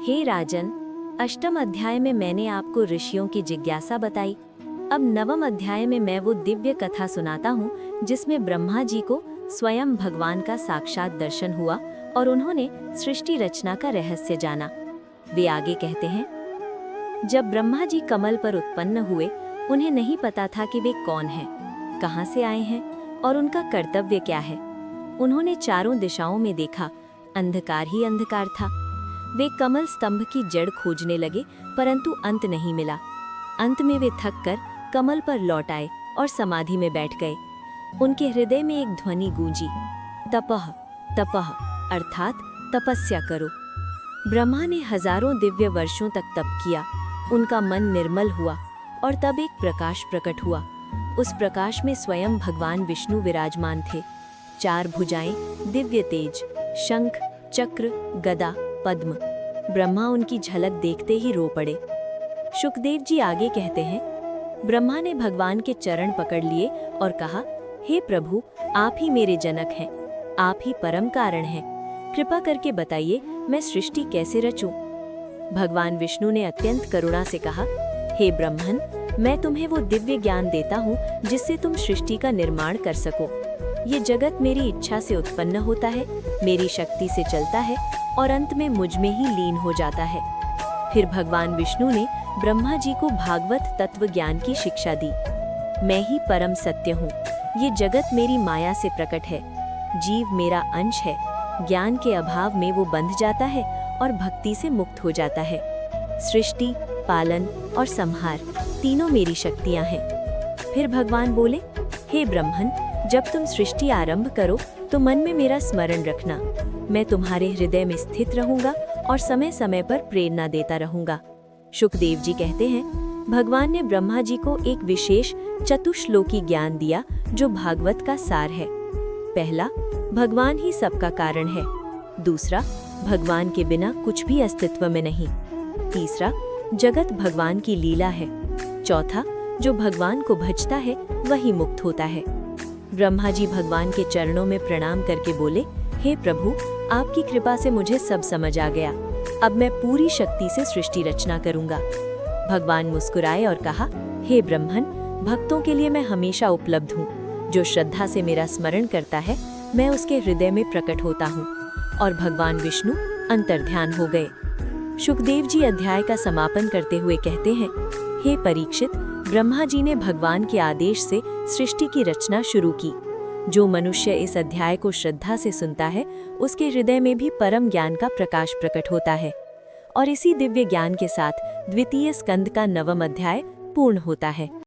हे राजन, अष्टम अध्याय में मैंने आपको ऋषियों की जिज्ञासा बताई। अब नवम अध्याय में मैं वो दिव्य कथा सुनाता हूँ जिसमें ब्रह्मा जी को स्वयं भगवान का साक्षात दर्शन हुआ और उन्होंने सृष्टि रचना का रहस्य जाना। वे आगे कहते हैं, जब ब्रह्मा जी कमल पर उत्पन्न हुए, उन्हें नहीं पता था कि वे कौन हैं, कहाँ से आए हैं और उनका कर्तव्य क्या है। उन्होंने चारों दिशाओं में देखा, अंधकार ही अंधकार था। वे कमल स्तंभ की जड़ खोजने लगे, परंतु अंत नहीं मिला। अंत में वे थक कर कमल पर लौट आए और समाधि में बैठ गए। उनके हृदय में एक ध्वनि गूंजी, तपः तपः, अर्थात तपस्या करो। ब्रह्मा ने हजारों दिव्य वर्षों तक तप किया। उनका मन निर्मल हुआ और तब एक प्रकाश प्रकट हुआ। उस प्रकाश में स्वयं भगवान विष्णु विराजमान थे। चार भुजाएं, दिव्य तेज, शंख, चक्र, गदा, पद्म। ब्रह्मा उनकी झलक देखते ही रो पड़े। शुकदेव जी आगे कहते हैं, ब्रह्मा ने भगवान के चरण पकड़ लिए और कहा, हे प्रभु, आप ही मेरे जनक हैं, आप ही परम कारण हैं। कृपा करके बताइए, मैं सृष्टि कैसे रचूं? भगवान विष्णु ने अत्यंत करुणा से कहा, हे ब्रह्मन, मैं तुम्हें वो दिव्य ज्ञान देता हूँ जिससे तुम सृष्टि का निर्माण कर सको। ये जगत मेरी इच्छा से उत्पन्न होता है, मेरी शक्ति से चलता है और अंत में मुझ में ही लीन हो जाता है। फिर भगवान विष्णु ने ब्रह्मा जी को भागवत तत्व ज्ञान की शिक्षा दी। मैं ही परम सत्य हूँ, ये जगत मेरी माया से प्रकट है, जीव मेरा अंश है। ज्ञान के अभाव में वो बंध जाता है और भक्ति से मुक्त हो जाता है। सृष्टि, पालन और संहार तीनों मेरी शक्तियाँ हैं। फिर भगवान बोले, हे ब्रह्मन, जब तुम सृष्टि आरंभ करो तो मन में मेरा स्मरण रखना। मैं तुम्हारे हृदय में स्थित रहूंगा और समय समय पर प्रेरणा देता रहूंगा। शुकदेव जी कहते हैं, भगवान ने ब्रह्मा जी को एक विशेष चतुश्लोकी ज्ञान दिया जो भागवत का सार है। पहला, भगवान ही सबका कारण है। दूसरा, भगवान के बिना कुछ भी अस्तित्व में नहीं। तीसरा, जगत भगवान की लीला है। चौथा, जो भगवान को भजता है वही मुक्त होता है। ब्रह्मा जी भगवान के चरणों में प्रणाम करके बोले, हे प्रभु, आपकी कृपा से मुझे सब समझ आ गया। अब मैं पूरी शक्ति से सृष्टि रचना करूंगा। भगवान मुस्कुराए और कहा, हे ब्रह्मन, भक्तों के लिए मैं हमेशा उपलब्ध हूँ। जो श्रद्धा से मेरा स्मरण करता है, मैं उसके हृदय में प्रकट होता हूँ। और भगवान विष्णु अंतर्ध्यान हो गए। शुकदेव जी अध्याय का समापन करते हुए कहते हैं, हे परीक्षित, ब्रह्मा जी ने भगवान के आदेश से सृष्टि की रचना शुरू की। जो मनुष्य इस अध्याय को श्रद्धा से सुनता है, उसके हृदय में भी परम ज्ञान का प्रकाश प्रकट होता है। और इसी दिव्य ज्ञान के साथ द्वितीय स्कंद का नवम अध्याय पूर्ण होता है।